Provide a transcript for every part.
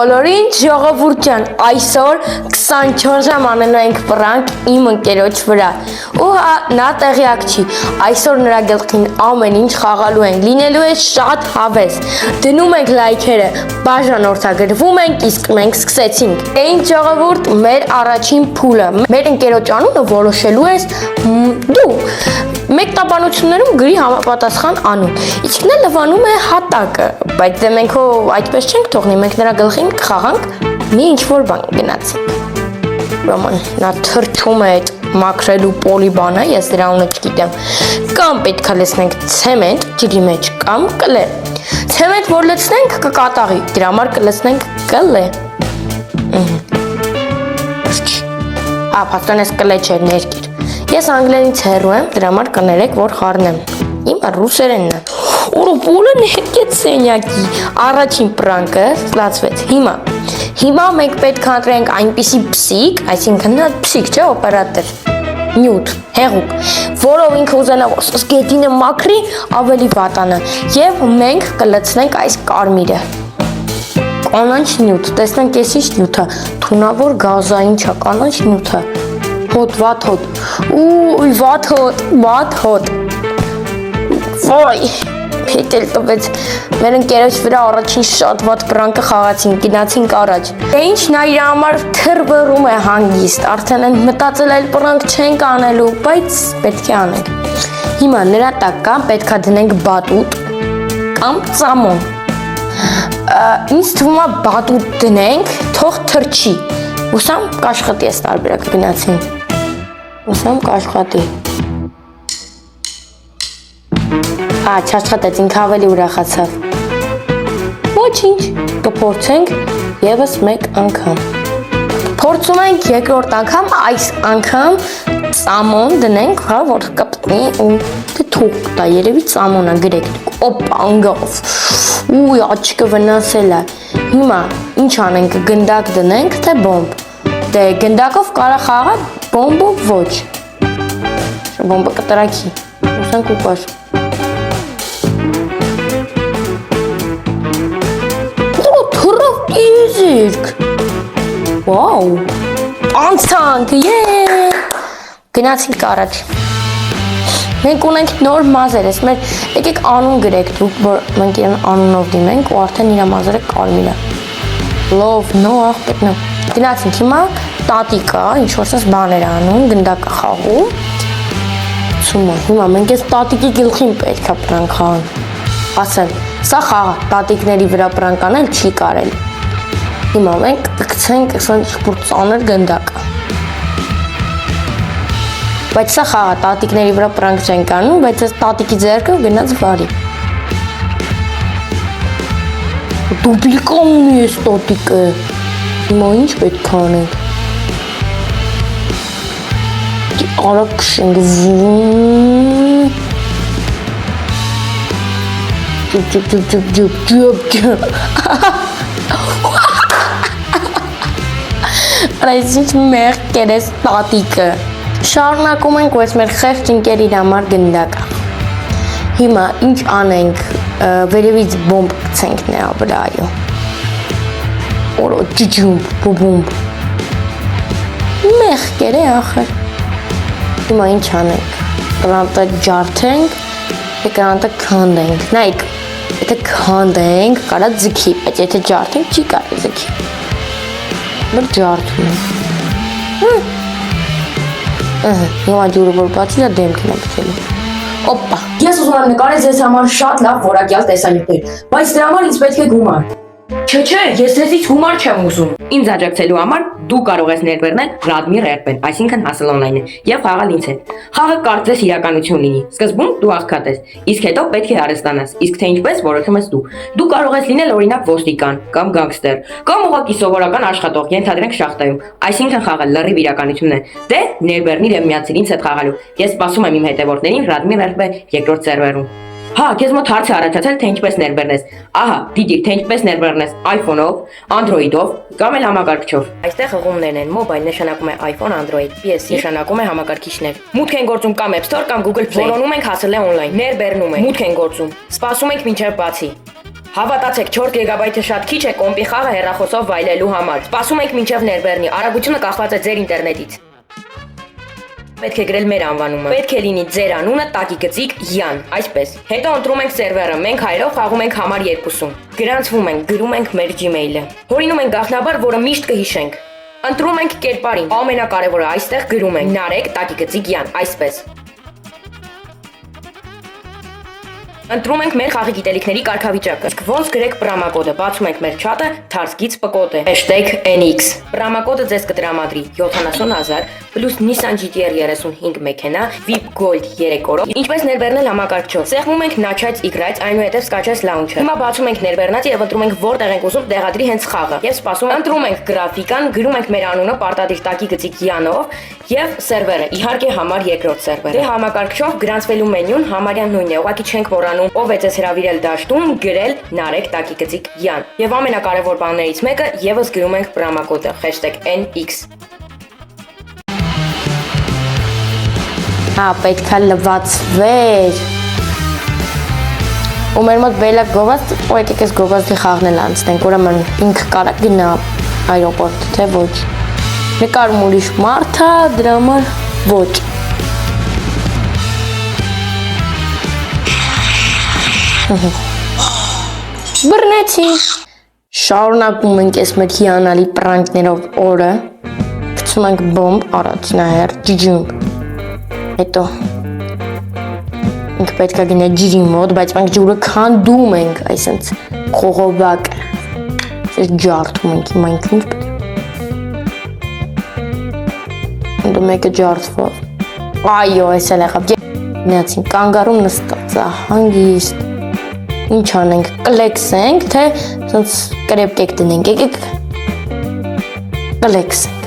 Բոլորին ժողովուրդ ջան, այսօր 24 ժամ անելու ենք պրանկ իմ ընկերոջ վրա։ Ու նա տեղյակ չի, այսօր նրա գլխին ամեն ինչ խաղալու ենք, լինելու է շատ հավես։ Դնում ենք լայքերը, բաժանորդագրվում ենք, իսկ մենք սկսեցինք։ Ինչ ժողովուրդ, մեր առաջին փուլը, մեր ընկերոջ անունը որոշելու ես դու։ Մեկ տապանություններում գրի համապատասխան անուն, իսկ նա լվանում է հատակը, բայց դե մենք այդպես չենք թողնի, մենք նրա գլխին կխաղանք մի ինչ-որ բան գնացինք։ Ուրեմն նա թրջում է այդ մաքրելու պոլիբանը, ես դրա անունը չգիտեմ, կամ պետք է լցնենք ցեմենտ ջրի մեջ, կամ կլե։ Ցեմենտ որ լցնենք կկատաղի, դրա համար կլցնենք կլե։ Փաստորեն էս կլե չէ, ներկիր։ Ես անգլերենից հեռու եմ, դրա համար կներեք, որ խառնեմ։ Իմը ռուսերենն է։ Ուրոպոլը ներկեց սենյակի։ Առաջին պրանկը ստացվեց։ Հիմա մենք պետք է ընտրենք այնպիսի պսիկ, այսինքն նա պսիկ չէ, օպերատոր։ Նյութ, հեղուկ, որով ինքը ուզենա որ սս գետինը մաքրի, ավելի վատանը, եւ մենք կլցնենք այս կարմիրը։ Կանանչ նյութ, տեսնենք ես ինչ նյութը, թունավոր գազային չէ, կանանչ նյութը։ Հոտ, վատ հոտ, ուй, վատ հոտ, վայ, հետել տվեց, մեր ընկերոջ վրա առաջին շատ վատ պրանկը խաղացին, գնացինք առաջ։ Դե ինչ նա իր համար թրվռում է հանգիստ, արդեն են մտածել այլ պրանկ չենք անելու, բայց պետք է անենք։ Հիմա նրա տակ կամ պետք է դնենք բատուտ, կամ ծամոն։ Ինձ թվում է բատուտ դնենք, թող թրջի, ուսամ կաշխատի ես տարբերակը գնացին։ Ուսամ կաշխատի։ Չաշխատեց, ինքը ավելի ուրախացավ։ Ոչինչ, կփորձենք ևս մեկ անգամ։ Փորձում ենք երկրորդ անգամ, այս անգամ ծամոն դնենք, հա, որ կպտնի ու թուղ տա, երևի ծամոնը գրեք, օպա, անգով, ուй, աչիկը վնասել է։ Հիմա, ինչ անենք, գնդակ դնենք, թե բոմբ։ Դե գնդակով կարա խաղա, բոմբով ոչ։ Բոմբը կտրակի, ուսանք ու կար։ Իզիրք, վաու, անցանք, գնացինք առաջ, մենք ունենք նոր մազեր, ես մեր եկեք անուն գրեք դուք, որ մենք իրան անունով դիմենք ու արդեն իրա մազերը կարմիր է, լով, նող, պետնա, գնացինք, հիմա տատիկա, ինչ-որ սենց բաներ անում, գնդակը խաղում, հիմա մենք ես տատիկի գլխին պետք է պրանք խաղան, ասել, սա խաղա, տատիկների վրա պրանք անել չի կարել, հիմա մենք կգցենք ինչ-որ ծանր գնդակը, բայց սա խաղա, տատիկների վրա պրանք չենք անում, բայց ես տատիկի ձեռքը գնաց վարի, դուբլիկանն ես տատիկը, հիմա ինչ պետք է անենք, արագ կշենք, Այս ինչ մեղք կերես տատիկը, շարունակում ենք ու ես մեր խեղճ ընկերին համար գնդակը, հիմա ինչ անենք, վերևից բոմբ կցենք նրա վրա, այո, օրո ճիճումբ, բոբումբ, մեղք կեր է ախր, հիմա ինչ անենք, կրանտը ջարդենք, կրանտը քանդենք, նայք, եթե քանդենք, կարա ձգի, բայց եթե ջարդենք, չի կարա ձգի, որ ջարդում ենք, հիմա ջուրը որ բացի դա դեմքին է պտելու, օպա, Ես ուզում եմ նկարել ձեզ համար շատ լավ որակյալ տեսանյութեր, բայց դրա համար ինձ պետք է գումար, Չէ, ես ձեզից հումար չեմ ուզում, Ինձ աջակցելու համար դու կարող ես ներբեռնել Ռադմիր Էրպեն, այսինքն հասել օնլայնը, եւ խաղալ ինձ հետ։ Խաղը կարծես իրականություն լինի։ Սկզբում դու աղքատ ես, իսկ հետո պետք է հարստանաս, իսկ թե ինչպես որոշում ես դու։ Դու կարող ես լինել օրինակ ոստիկան կամ գանգստեր, կամ ուղղակի սովորական աշխատող, ենթադրենք շախտայում, այսինքն խաղը լրիվ իրականություն է։ Դե ներբեռնիր եւ միացիր ինձ հետ խաղալու։ Ես սպասում եմ իմ հետևորդներին Ռադմիր Էրպե երկրորդ սերվերում։ Հա, քեզ մոտ հարց է առաջացել, թե ինչպես ներբեռնես։ Ահա, դիտիր, թե ինչպես ներբեռնես iPhone-ով, Android-ով կամ էլ համակարգչով։ Այստեղ հղումներն են, mobile նշանակում է iPhone, Android, PC նշանակում է համակարգիչներ։ Մուտք են գործում կամ App Store կամ Google Play։ Որոնում ենք հասել է օնլայն, ներբեռնում ենք, մուտք են գործում։ Սպասում ենք մինչև բացի։ Հավատացեք, 4 GB-ը շատ քիչ է կոմպի խաղը հեռախոսով վայելելու համար։ Սպասում ենք մինչև ներբեռնի։ Արագությունը կախված է ձեր ինտերնետից։ Պետք է գրել մեր անվանումը։ Պետք է լինի ձեր անունը, տակի գծիկ Յան, այսպես։ Հետո ընտրում ենք սերվերը, մենք հայերով խաղում ենք համար 2-ում։ Գրանցվում ենք, գրում ենք մեր Gmail-ը։ Հորինում ենք գաղտնաբար, որը միշտ կհիշենք։ Ընտրում ենք կերպարին։ Ամենակարևորը այստեղ գրում ենք Նարեկ, տակի գծիկ Յան, այսպես։ Ընտրում ենք մեր խաղի գիտելիքների կարգավիճակը։ Իսկ ոնց գրեք պրոմոկոդը, բացում ենք մեր չաթը, թարսկից պկոտ է #NX։ Պրոմոկոդը ձեզ կտրամադրի 70000 պլյուս Nissan GT-R 35 մեքենա, VIP Gold 3 օրով, ինչպես ներբեռնել համակարգչով։ Սեղմում ենք Nachать играть, այնուհետև սկաչած launcher։ Հիմա բացում ենք ներբեռնածը եւ ընտրում ենք որտեղ ենք ուզում տեղադրի հենց խաղը։ Եվ սպասում ընտրում ենք գրաֆիկան, գրում ենք մեր անունը, պարտադիր տակի գծիկ Յանով եւ սերվերը, իհարկե համար 2-րդ սերվերը։ Դե համակարգչով գրանցվելու մենյուն համարյա նույնն է, ուղղակի չենք մոռանում ով է ձեզ հրավիրել դաշտում, գրել Նարեկ տակի գծիկ Յան։ Եվ ամենակարևոր բաներից մեկը եւս գրում ենք պրոմոկոդը #NX։ Հա, պետքա լվացվեր։ Ու մեր մոտ բելակ գովաց, ու եկեք այս գովազդի խաղն էլ անցնենք, ուրեմն ինքը կարա գնա այրոպորտ, թե ոչ։ Նկարում ուրիշ մարդ է, դրա համար ոչ։ Բռնեցի։ Շարունակում ենք այս մեր հիանալի պրանկներով օրը։ Գցում ենք բոմբ, առաջնահերթ, ջիջում։ Հետո ինքը պետք է գնա ջրի մոտ, բայց մենք ջուրը քանդում ենք, այսինքն խողովակ։ Այս ջարդում ենք, հիմա ինքն ինչ պետք է։ Դու մեկը ջարդվով։ Այո, այս էլ եղավ։ Միացին կանգարում նստած, հանգիստ։ Ինչ անենք, կլեքսենք, թե սենց կրեպկեք դնենք, եկեք կլեքսենք։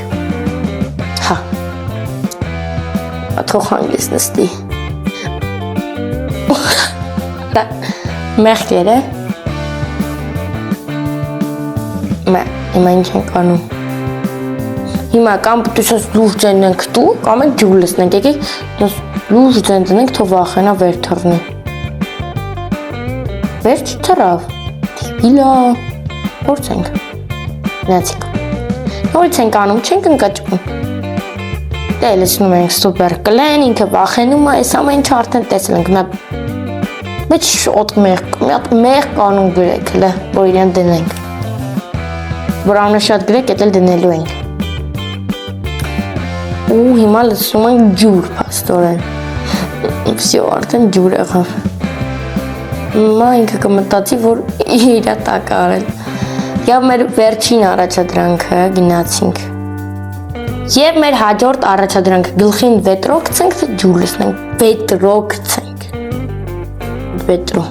Հա։ Թող հանգիստ նստի։ Մեղքեր է։ Հիմա ինչ ենք անում։ Հիմա կամ դուս լուրջ ենք դու, կամ ենք ջուր լսնենք, եկեք լուրջ դնենք, թող վախենա վեր թռնի։ Վերջ թռավ։ Իլա, փորձենք։ Նացիկ։ Նորից ենք անում, չենք ընկճվում։ Դե լսնում ենք սուպեր կլեն, ինքը վախենում է, այս ամեն ինչ արդեն տեսել ենք, մեծ շոտ մեղ կանուն գրեք, հլը, որ իրեն դնենք, որ ամենաշատ գրեք, էտ էլ դնելու ենք, ու հիմա լսում ենք ջուր պաստորեն, վսյո արդեն ջուր եղավ, հիմա ինքը կմտածի, որ իրա տակ արել, և մեր վերջին առաջադրանքը գնացինք, Եվ մեր հաջորդ առաջադրանք գլխին վետրո գցենք, թե ջուր լսնենք, վետրո գցենք, վետրո,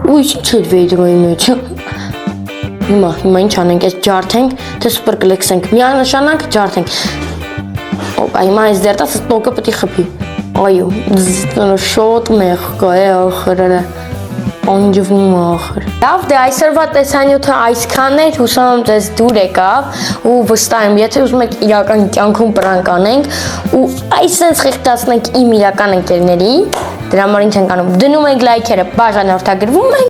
ու ինչ էր վետրոյի մեջ, հիմա ինչ անենք, այս ջարդենք, թե սուպր կլեքսենք, միանշանակ ջարդենք, օպա, հիմա այս դերտաս տոկը պտի խպի, այո, շոտ մեղ կա է ախրերը, անջվում ախր։ Լավ, դե այսօրվա տեսանյութը այսքանն էր, հուսամ եմ ձեզ դուր եկավ ու վստահ եմ, եթե ուզում եք իրական կյանքում պրանկ անենք ու այսպես խեղդացնենք իմ իրական ընկերների, դրա համար ինչ ենք անում, դնում ենք լայքերը, բաժանորդագրվում ենք